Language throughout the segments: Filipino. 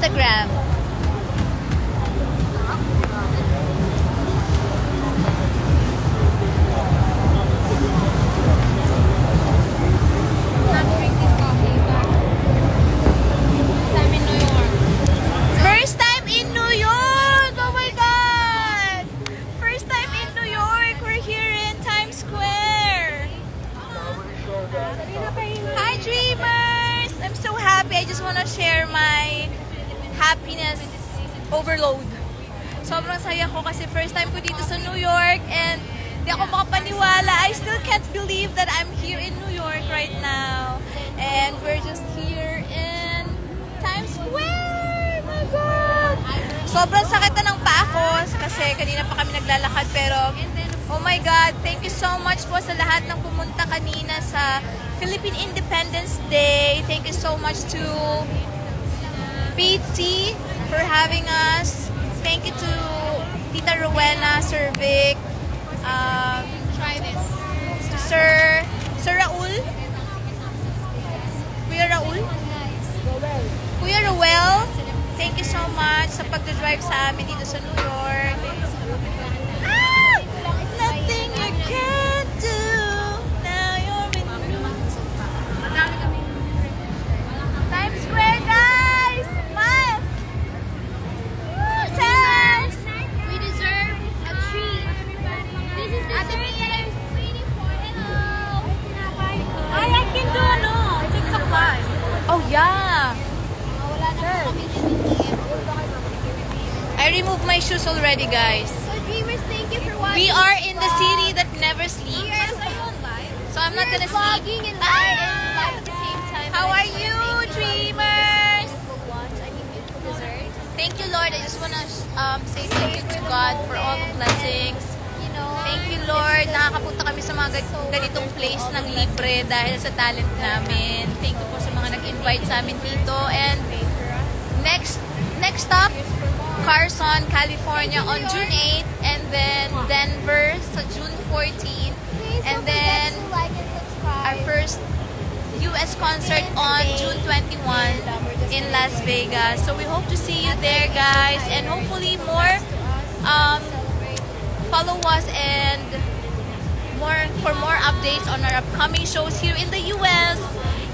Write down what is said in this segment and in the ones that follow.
Instagram. First time in New York! Oh my God! First time in New York! We're here in Times Square! Hi dreamers! I'm so happy. I just want to share my happiness overload. Sobrang saya ko kasi first time ko dito sa New York and di ako makapaniwala. I still can't believe that I'm here in New York right now. And we're just here in Times Square! My God! Sobrang sakit na ng paa ko kasi kanina pa kami naglalakad pero oh my God, thank you so much po sa lahat ng pumunta kanina sa Philippine Independence Day. Thank you so much to Pizzi for having us. Thank you to Tita Rowena, Sir Vic, try this. To Sir Raul. Kuya Raul? Kuya Rowel, thank you so much sa pag-drive sa amin dito sa New York. Ah! Nothing you can't do. Now you're with me. Times Square, guys! Mas! Thanks! We deserve a treat. This is the treat that I was waiting for. Hello! I can do TikTok live. Oh, yeah. Wala na po kami I removed my shoes already, guys. So dreamers, thank you for watching. We are in the city that never We sleeps. are live. So I'm not gonna sleep. Vlogging and live at the same time. How are you, dreamers? I need beautiful dessert. Thank you, Lord. I just wanna say thank you to God for all the blessings. You know. Thank you, Lord. Nakakapunta kami sa mga ganitong place ng libre dahil sa talent namin. Thank you po sa mga nag-invite sa amin dito. And next stop, Carson, California on June 8, and then Denver sa June 14, and then our first US concert on June 21 in Las Vegas. So we hope to see you there, guys, and hopefully more follow us and for more updates on our upcoming shows here in the US.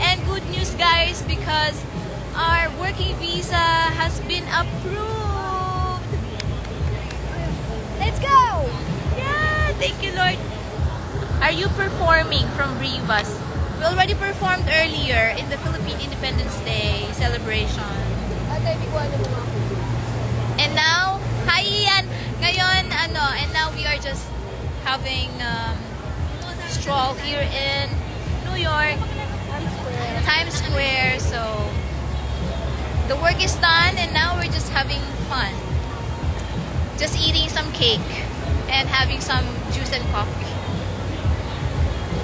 And good news, guys, because our working visa has been approved. Let's go! Yeah! Thank you, Lord. Are you performing from Rivas? We already performed earlier in the Philippine Independence Day celebration. And now, hi Ian! Ngayon, and now we are just having stroll here in New York, Times Square. So, the work is done and now we're just having fun. Just eating some cake and having some juice and coffee.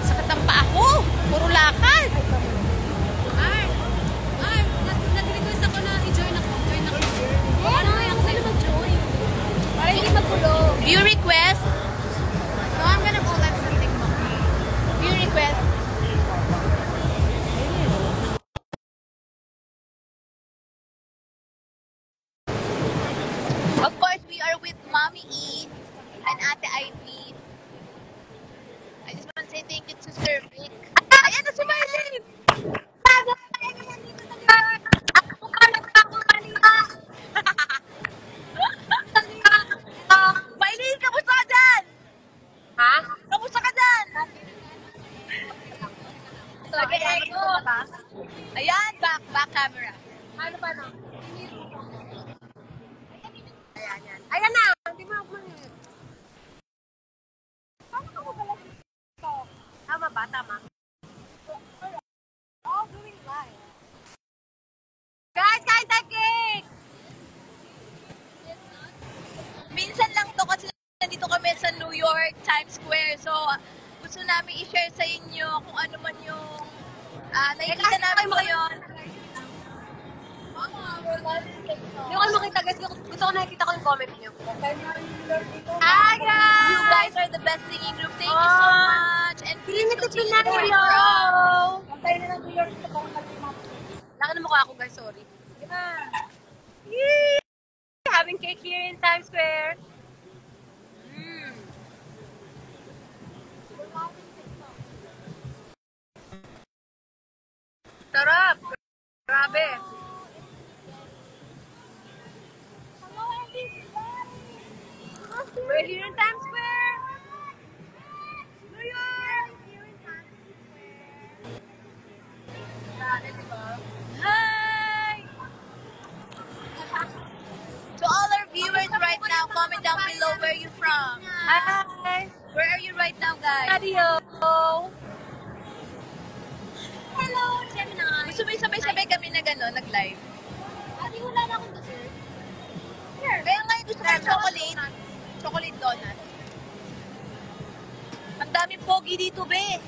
Sakit ang paa ko! Puro lakad! Nag-request ako na i-join ako. Ano nga ako sa'yo mag-join? Para hindi magulo. View request? No, I'm gonna go live for TikTok. View request? Of course, we are with Mommy E and Ate Ivy. I just want to say thank you to Sir Vic. Ayan na si Marlene! Marlene, kamusta ka dyan? Ha? Kamusta ka dyan? Ayan, back camera. Ano pa no? Ayan na! Hindi mo ako mangyayari. Paano ka mo pala dito? Tama ba? Tama. All doing live. Guys, kain tayo cake! Minsan lang to kasi nandito kami sa New York, Times Square. So, gusto namin i-share sa inyo kung ano man yung nakikita namin ngayon. Hindi ko kayo makita guys. Gusto ko nakikita ko yung comment niyo. Hi guys! You guys are the best singing group. Thank you so much. And please continue to pray for us. Antay na ng New York ito para mag-imap. Laki na mukha ako guys, sorry. Yay! Having cake here in Times Square. Sarap! Grabe! We're here in Times Square! New York! Grabe, diba? Hi! To all our viewers right now, comment down below where you from. Hi! Where are you right now, guys? Radio! Hello, Gemini! Gusto mo yung sabay-sabay kami na gano'n, nag-live? Ate, wala na akong dessert. Here! Kaya nga gusto ko yung chocolate. Chocolate donut. Ang daming pogi dito, be.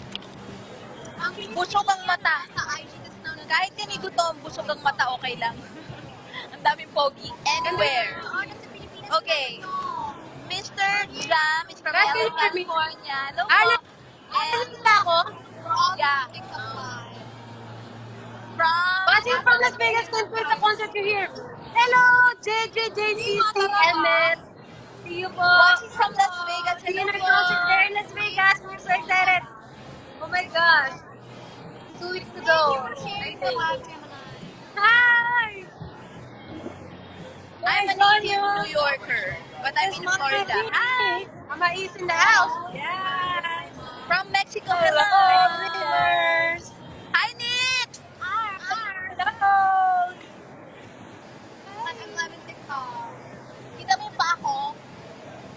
Busog ang mata. Kahit hindi gutom, busog ang mata, okay lang. Ang daming pogi. Anywhere. Okay. Mr. Jam is from Guys, LA, can you hear me? California. Hello po. Ano? And Nakita ako? yeah. From Watching from Las Vegas, concert sa concert you here. Hello, JJ, JCC, Emmett. See you po. watching from Las Vegas. See you Hello in our po. concert there in Las Vegas. We're so excited. Oh my gosh. 2 weeks to go. Hi! I'm a native New Yorker, but I'm in Florida. Hi! Mama is in the house. Yes. From Mexico. Hello, Hello. dreamers. Hi, Nick. Hello. Kita mo pa ako?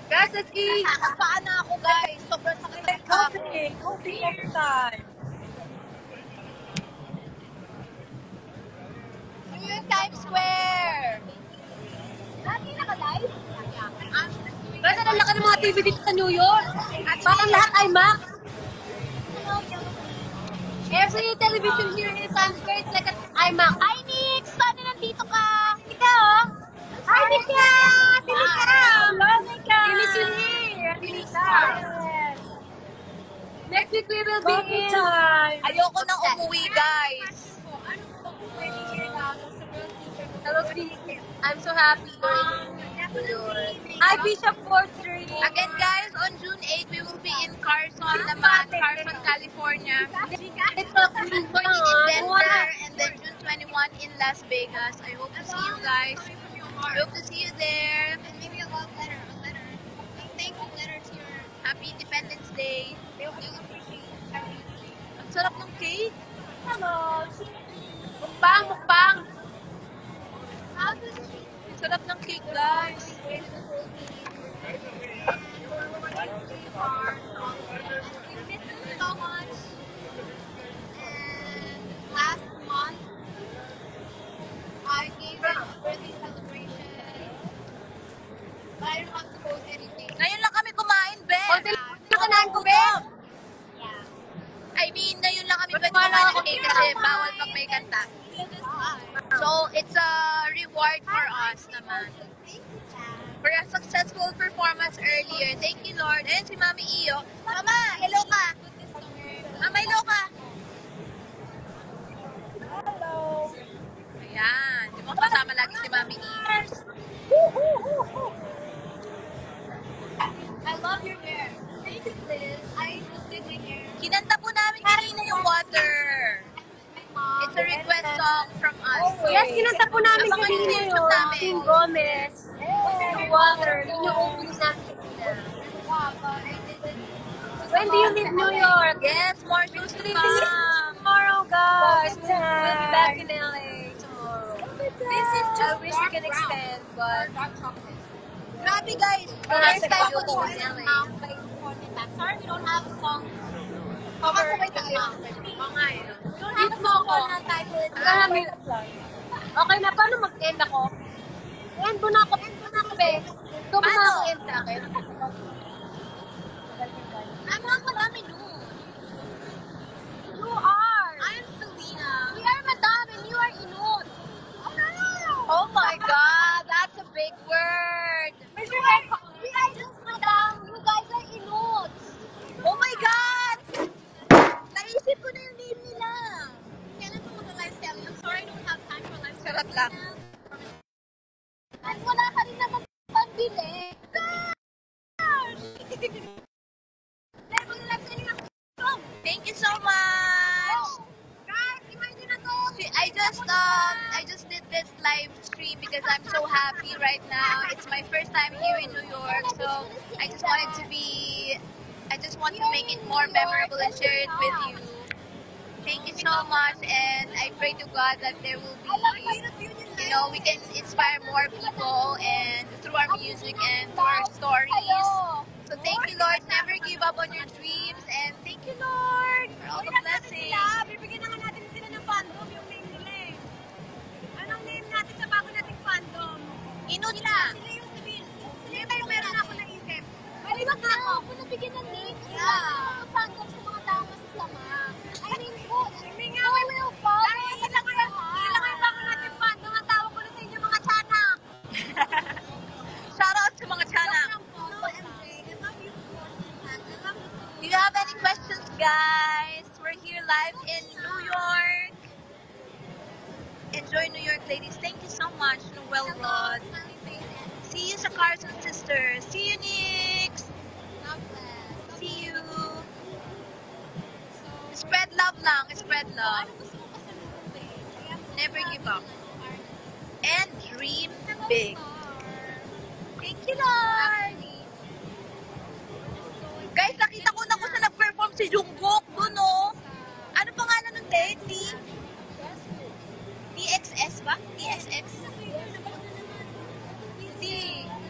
Guys, let's eat. Nakakapaan na ako, guys. Sobrang sakit ng paa ko. Coffee every time. New York Times Square. Lagi naka-live? Guys, ang laki ng mga TV dito sa New York. Parang lahat IMAX. Every television here in Times Square is like an IMAX. Hi, Nick. Sana nandito ka. Ikaw, oh. Hi, Nika! Nika! Hello, Nika! Finish you here. Nika! Next week we will be in... Ayoko nang umuwi, guys. Hello, Greek. I'm so happy you're in New York. Hi, Bishop 43. Again, guys, on June 8, we will be in Carson naman, Carson, California. It's so June 14 in Denver, and then June 21 in Las Vegas. I hope to see you guys. I hope to see you there. And maybe a love letter, a thankful letter to your. Happy Independence Day. They'll appreciate everything. Ang sarap ng cake. Hello. Mukbang, mukbang. How's the street? Ang sarap ng cake, guys. In the Philippines. We miss them so much. And last month, I gave them a birthday celebration. But I don't have to post anything. Ngayon lang kami kumain, Ben. Konti lang kanain ko, Ben. Yeah. I mean, ngayon lang kami Ba't pwede wala kumain ng ako? cake kasi bawal pag may kanta. So, it's a reward for us naman. Thank you, Chad. For a successful performance earlier. Thank you, Lord. Ayan si Mami Iyo. Mama, hello ka. Mama, hello ka. Hello. Ayan. Di mo kasama lagi si Mami Iyo. I love your hair. Thank you, Liz. I just did my hair. Kinanta po namin kanina yung water. It's a request song from us. Yes, kinanta po namin Abangan kanina yung YouTube yun. namin. Team Gomez. The water. Yun yung opening namin kanina. Wow, but I didn't. When do you leave New York? Yes, more news to come. Tomorrow, guys. We'll be back in LA tomorrow. This is I wish we can extend, but dark chocolate. Grabe, guys. First First time ko time dito in LA. Sorry, we don't have a song. cover. Kasabay tayo. Mga yun. We don't have a song na title. Okay na, paano mag-end ako? End mo na ako, be. Ikaw ba Paano? mag-end sa akin? I'm not Madame Inu. You are! I'm Selena. We are Madame and you are Inut. Oh no! Oh my God, that's a big word. We are just Madame. You guys are Inut. Oh my God! Naisip ko na yung name nila. Kailan ko mag-live selling? I'm sorry I don't have time for live selling. Charot lang. live stream because I'm so happy right now. It's my first time here in New York, so I just want to make it more memorable and share it with you. Thank you so much, and I pray to God that there will be, we can inspire more people and through our music and through our stories. So thank you, Lord. Never give up on your dreams, and thank you, Lord, for all the blessings. Bibigyan na nga natin sila ng fandom, yung name nila eh. Anong name natin sa bago nating fandom? Inuta. Sila yung sabihin. Sila yung meron ako naisip. Maliwag na ako. Kung nabigyan ng name, Yeah. fandom sa mga taong masasama. I mean, good. Hindi nga. Pero sila nga yung bago nating fandom. Ang tawag ko na sa inyo mga tiyanak. Shout out to mga tiyanak. Do you have any questions, guys? We're here live in New York. Enjoy New York, ladies. Thank you so much, Noel Rod. See you sa Carson Sisters. See you, Nix. See you. Spread love lang. Spread love. Never give up. And dream big. Thank you, Lord. Guys, nakita ko na kung saan nag-perform si Jungkook doon, no? Ano pangalan ng date? DXS ba? DSX?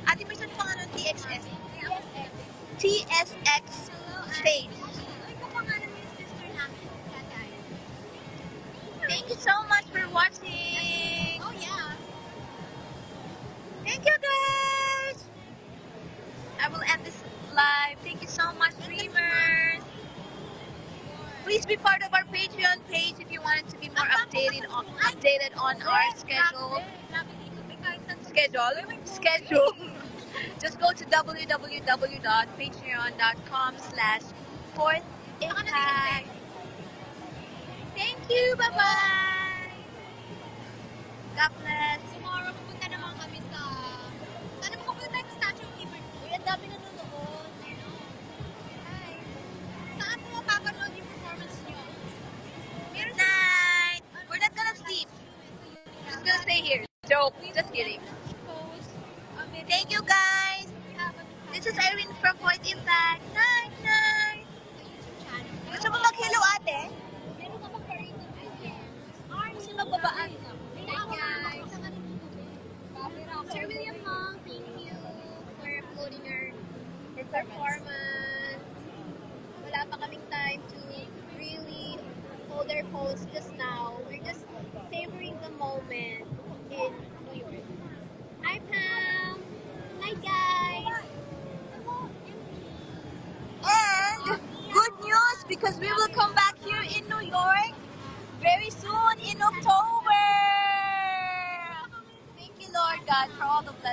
Ate, may saan pangalan ng DXS? TSX stage. Thank you so much for watching. Oh yeah. Thank you, guys. I will end this live. Thank you so much, Dreamers. Please be part of our Patreon page if you wanted to be more updated on our schedule. Just go to www.patreon.com/4impact. Thank you. Bye-bye. God bless. Tomorrow, pupunta naman kami sa... Saan naman pupunta tayo sa Statue of Liberty? Uy, ang dami nanonood. Hi. Saan mo mapapanood yung performance niyo? Good night. We're not gonna sleep. Just gonna stay here. Joke. Just kidding. Thank you, guys. This is Irene from Point Impact. Night, night. Gusto mo mag-hello, ate? Meron ka bang karito? Gusto mo magbabaan? Hi guys. Sir William Hong, thank you for uploading our performance. Wala pa kaming time to really hold our phones just now. We're just savoring the moment in New York. Hi Pam! Hi guys! And good news because we will come back here in New York very soon in October. Thank you, Lord God, for all the blessings.